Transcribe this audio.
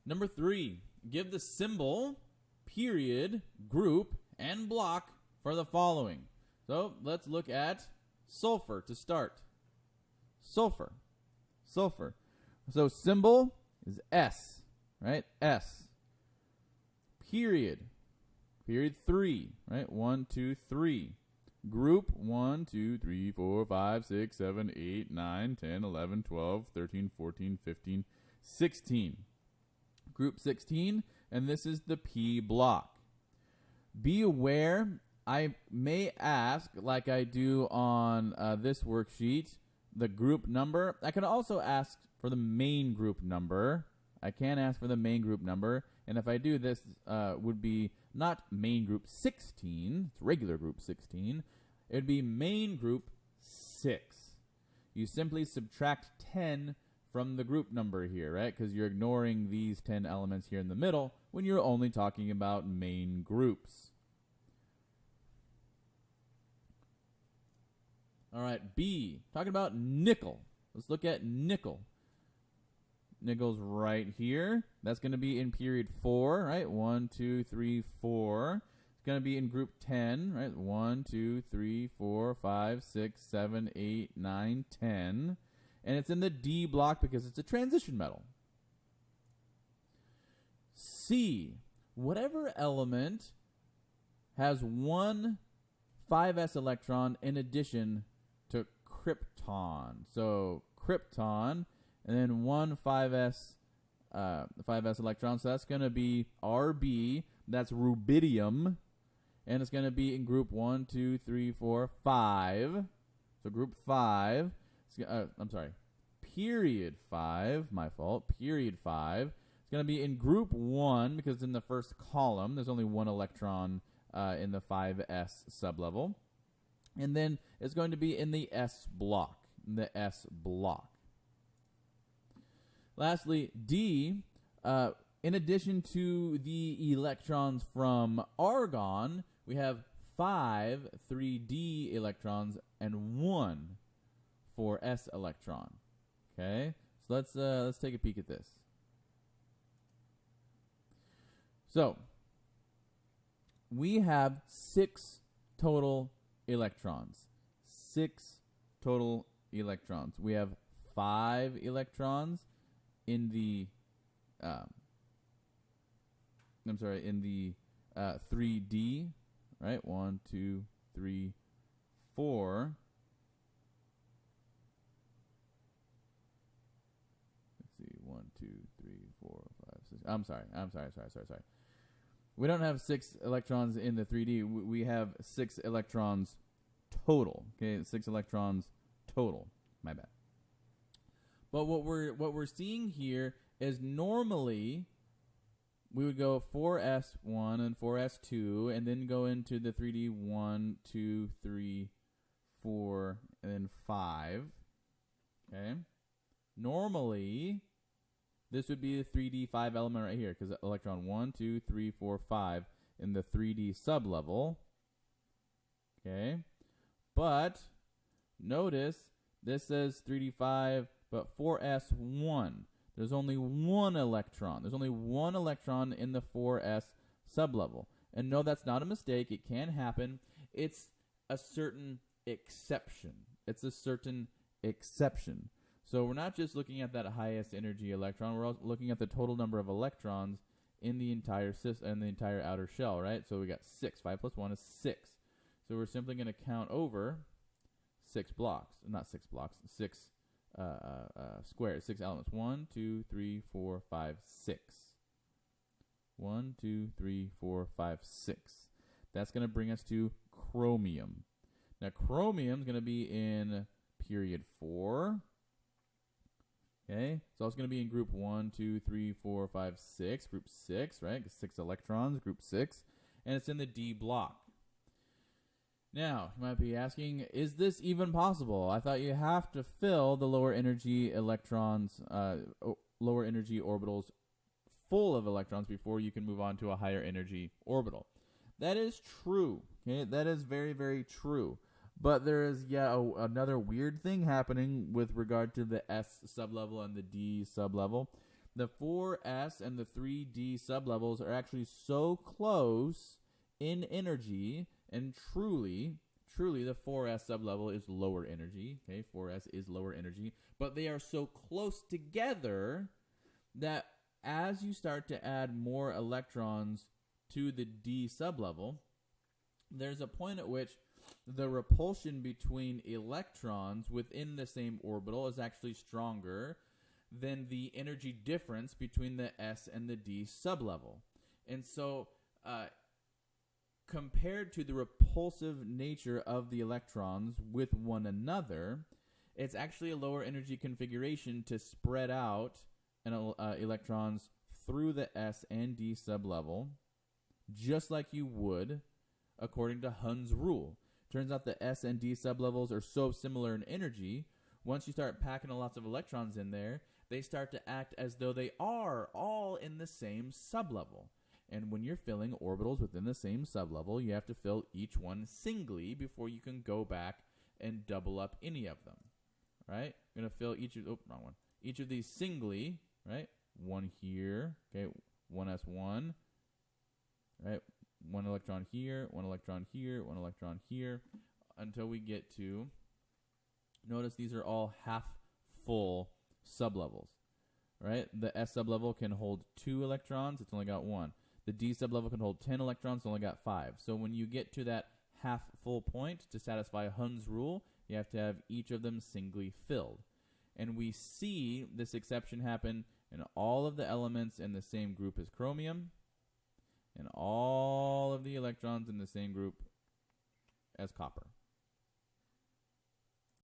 Number 3, give the symbol, period, group, and block for the following. So let's look at sulfur to start. Sulfur. So symbol is S, right? S. Period 3, right? 1, 2, 3. Group 1, 2, 3, 4, 5, 6, 7, 8, 9, 10, 11, 12, 13, 14, 15, 16. Group 16, and this is the P block. Be aware, I may ask, like I do on this worksheet, the group number. I can also ask for the main group number. I can ask for the main group number, and if I do, this would be not main group 16, it's regular group 16. It would be main group 6. You simply subtract 10 from the group number here, right? Because you're ignoring these 10 elements here in the middle when you're only talking about main groups. All right, B, talking about nickel. Let's look at nickel. Nickel's right here. That's going to be in period 4, right? 1, 2, 3, 4. It's going to be in group 10, right? 1, 2, 3, 4, 5, 6, 7, 8, 9, 10. And it's in the D block because it's a transition metal. C, whatever element has one 5s electron in addition to krypton. So krypton, and then one 5s electron. So that's going to be Rb. That's rubidium, and it's going to be in group 1, 2, 3, 4, 5. So group 5. I'm sorry, period 5, my fault, period 5. It's going to be in group 1 because in the first column, there's only one electron in the 5s sublevel. And then it's going to be in the S block, Lastly, D, in addition to the electrons from argon, we have 5 3d electrons and 1 4s electron. Okay, so let's take a peek at this. So we have 6 total electrons. 6 total electrons. We have 5 electrons in the 3D, right? 1, 2, 3, 4. Let's see, 1, 2, 3, 4, 5, 6. I'm sorry. We don't have 6 electrons in the 3D. We have 6 electrons total. Okay, 6 electrons total. My bad. But what we're seeing here is normally we would go 4s1 and 4s2 and then go into the 3D 1, 2, 3, 4, and then 5. Okay. Normally, this would be the 3D 5 element right here because electron 1, 2, 3, 4, 5 in the 3D sublevel. Okay. But notice this says 3D 5, but 4s1. There's only one electron. There's only one electron in the 4s sublevel. And no, that's not a mistake. It can happen. It's a certain exception. So we're not just looking at that highest energy electron. We're also looking at the total number of electrons in the entire outer shell, right? So we got 6. 5 plus 1 is 6. So we're simply going to count over 6 blocks. Not 6 blocks. 6 squares. 6 elements. 1, 2, 3, 4, 5, 6. 1, 2, 3, 4, 5, 6. That's going to bring us to chromium. Now chromium is going to be in period 4. Okay, so it's going to be in group 1, 2, 3, 4, 5, 6. Group 6, right? 6 electrons, group 6. And it's in the D block. Now, you might be asking, is this even possible? I thought you have to fill the lower energy electrons, lower energy orbitals full of electrons before you can move on to a higher energy orbital. That is true. Okay, that is very, very true. But there is another weird thing happening with regard to the S sublevel and the D sublevel. the 4s and the 3d sublevels are actually so close in energy, and truly the 4s sublevel is lower energy. Okay, 4s is lower energy, but they are so close together that as you start to add more electrons to the d sublevel, there's a point at which the repulsion between electrons within the same orbital is actually stronger than the energy difference between the s and the d sublevel. And so compared to the repulsive nature of the electrons with one another, it's actually a lower energy configuration to spread out electrons through the s and d sublevel, just like you would according to Hund's rule. Turns out the s and d sublevels are so similar in energy, once you start packing lots of electrons in there, they start to act as though they are all in the same sublevel. And when you're filling orbitals within the same sublevel, you have to fill each one singly before you can go back and double up any of them. Right? I'm going to fill wrong one. Each of these singly, right? One here, okay, 1s1, right? One electron here, one electron here, one electron here, until we get to, notice these are all half full sublevels, right? The s sublevel can hold 2 electrons, it's only got 1. The d sublevel can hold 10 electrons, it's only got 5. So when you get to that half full point to satisfy Hund's rule, you have to have each of them singly filled. And we see this exception happen in all of the elements in the same group as chromium, and all of the electrons in the same group as copper.